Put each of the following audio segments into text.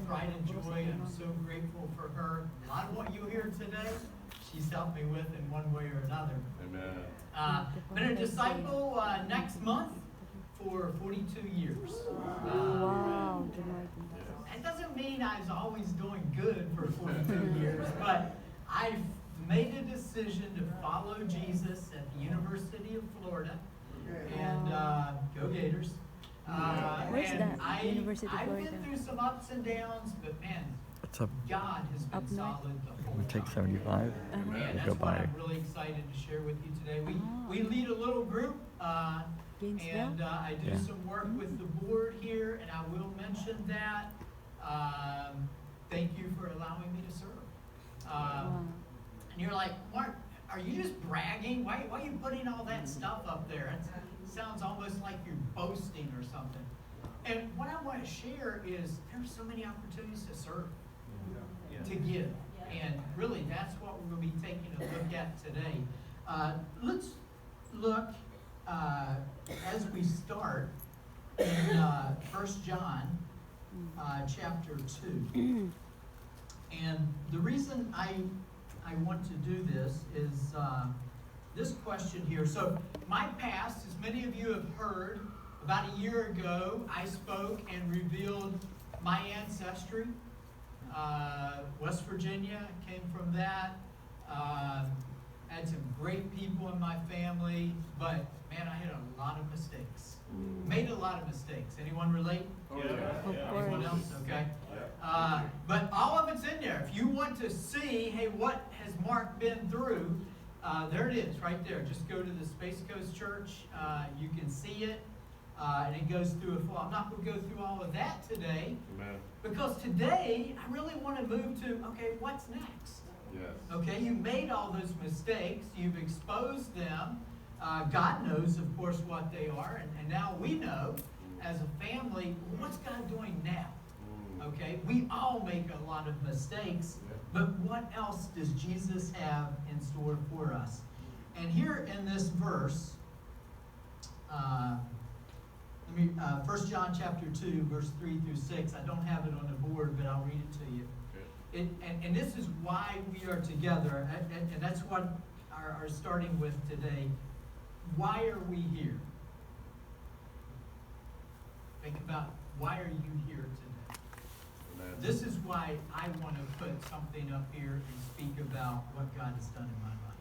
pride and joy. I'm so grateful for her. A lot of what you hear today, she's helped me with in one way or another. Amen. Been a disciple next month for 42 years. Wow. That doesn't mean I was always doing good for 42 years, but I've made a decision to follow Jesus at the University of Florida, and go Gators. Where's And that? University of I've Florida. been through some ups and downs, but man, What's up? God has been Up north? solid the whole We take time. 75. And We that's go what by. I'm really excited to share with you today. We lead a little group, Gainesville? and I do Yeah. some work with the board here, and I will mention that. Thank you for allowing me to serve. Wow. And you're like, Mark, are you just bragging? Why are you putting all that stuff up there? It sounds almost like you're boasting or something. And what I want to share is there's so many opportunities to serve, to give. And really, that's what we're going to be taking a look at today. Let's look, as we start, in 1 John chapter 2. And the reason I want to do this is this question here. So my past, as many of you have heard, about a year ago, I spoke and revealed my ancestry. West Virginia came from that. Had some great people in my family, but man, I had a lot of mistakes. Made a lot of mistakes. Anyone relate? Of Anyone course. else? Okay. But all of it's in there. If you want to see, hey, what has Mark been through? There it is, right there. Just go to the Space Coast Church. You can see it. And it goes through a full. I'm not going to go through all of that today, Amen. because today I really want to move to, okay, what's next? Yes. Okay, you made all those mistakes. You've exposed them. God knows, of course, what they are. And now we know, as a family, what's God doing now? Okay, we all make a lot of mistakes, but what else does Jesus have in store for us? And here in this verse, 1 John chapter 2, verse 3 through 6, I don't have it on the board, but I'll read it to you. And this is why we are together, and that's what our starting with today. Why are we here? Think about, why are you here today? Amen. This is why I want to put something up here and speak about what God has done in my life.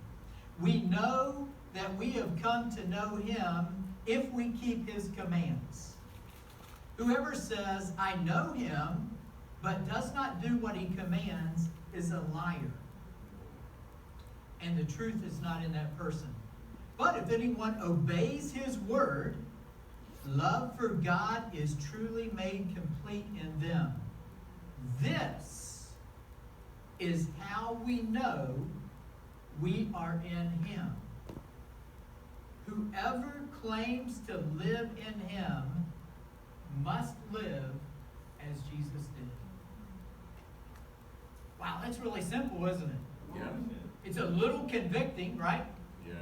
We know that we have come to know Him if we keep His commands. Whoever says, I know Him, but does not do what He commands is a liar. And the truth is not in that person. But if anyone obeys His word, love for God is truly made complete in them. This is how we know we are in Him. Whoever claims to live in Him must live as Jesus did. Wow, that's really simple, isn't it? Yes. It's a little convicting, right? Yes.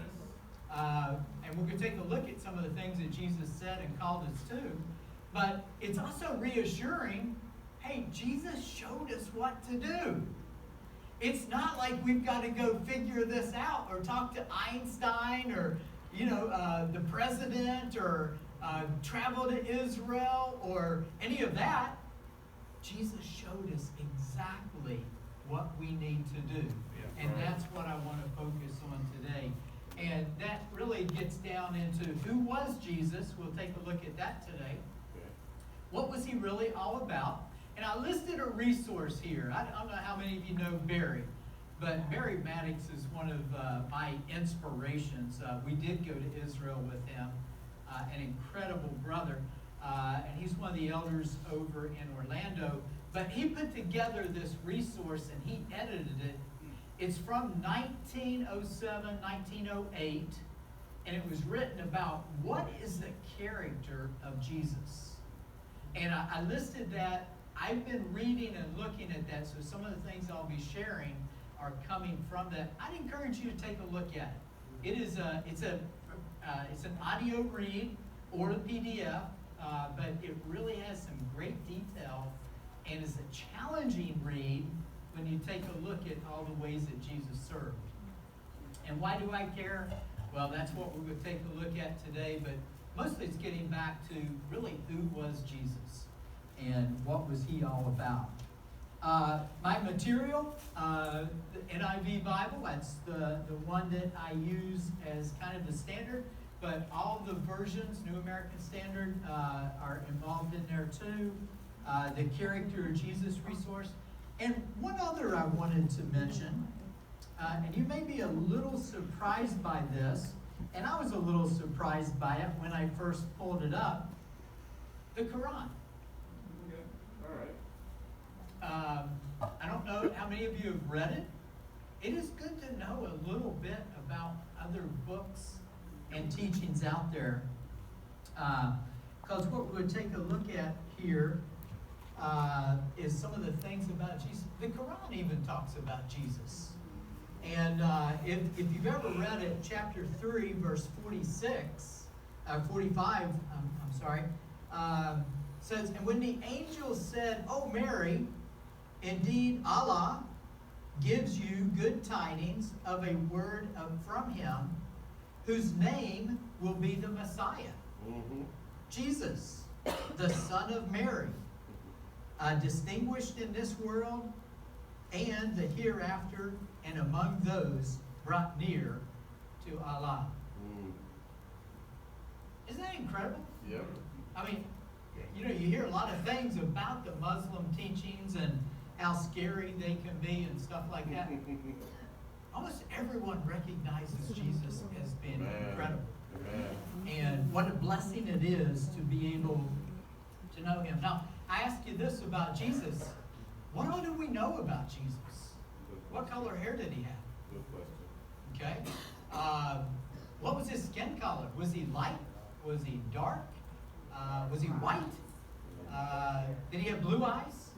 And we're going to take a look at some of the things that Jesus said and called us to. But it's also reassuring, hey, Jesus showed us what to do. It's not like we've got to go figure this out or talk to Einstein or, the president or travel to Israel or any of that. Jesus showed us exactly what we need to do. And that's what I want to focus on today. And that really gets down into who was Jesus. We'll take a look at that today. What was He really all about? And I listed a resource here. I don't know how many of you know Barry, but Barry Maddox is one of my inspirations. We did go to Israel with him, an incredible brother. And he's one of the elders over in Orlando. But he put together this resource and he edited it. It's from 1907, 1908, and it was written about what is the character of Jesus. And I listed that. I've been reading and looking at that, so some of the things I'll be sharing are coming from that. I'd encourage you to take a look at it. It's an audio read or a PDF, but it really has some great detail and is a challenging read when you take a look at all the ways that Jesus served. And why do I care? Well, that's what we're going to take a look at today, but mostly it's getting back to really who was Jesus and what was he all about. My material, the NIV Bible, that's the one that I use as kind of the standard, but all the versions, New American Standard, are involved in there too. The Character of Jesus resource. And one other I wanted to mention, and you may be a little surprised by this, and I was a little surprised by it when I first pulled it up, the Quran. Okay. All right. I don't know how many of you have read it. It is good to know a little bit about other books and teachings out there. Because what we're going to take a look at here is some of the things about Jesus. The Quran even talks about Jesus. And if you've ever read it, chapter 3, verse 45, says, and when the angel said, "O Mary, indeed Allah gives you good tidings of a word from him, whose name will be the Messiah, Jesus, the son of Mary, distinguished in this world and the hereafter, and among those brought near to Allah." Isn't that incredible? Yep. I mean, you hear a lot of things about the Muslim teachings and how scary they can be and stuff like that. Almost everyone recognizes Jesus as being Amen. incredible. Amen. And what a blessing it is to be able to know him. Now, I ask you this about Jesus. What all do we know about Jesus? What color hair did he have? Good question. Okay. What was his skin color? Was he light? Was he dark? Was he white? Did he have blue eyes?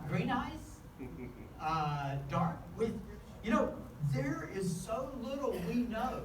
Green eyes? Dark? There is so little we know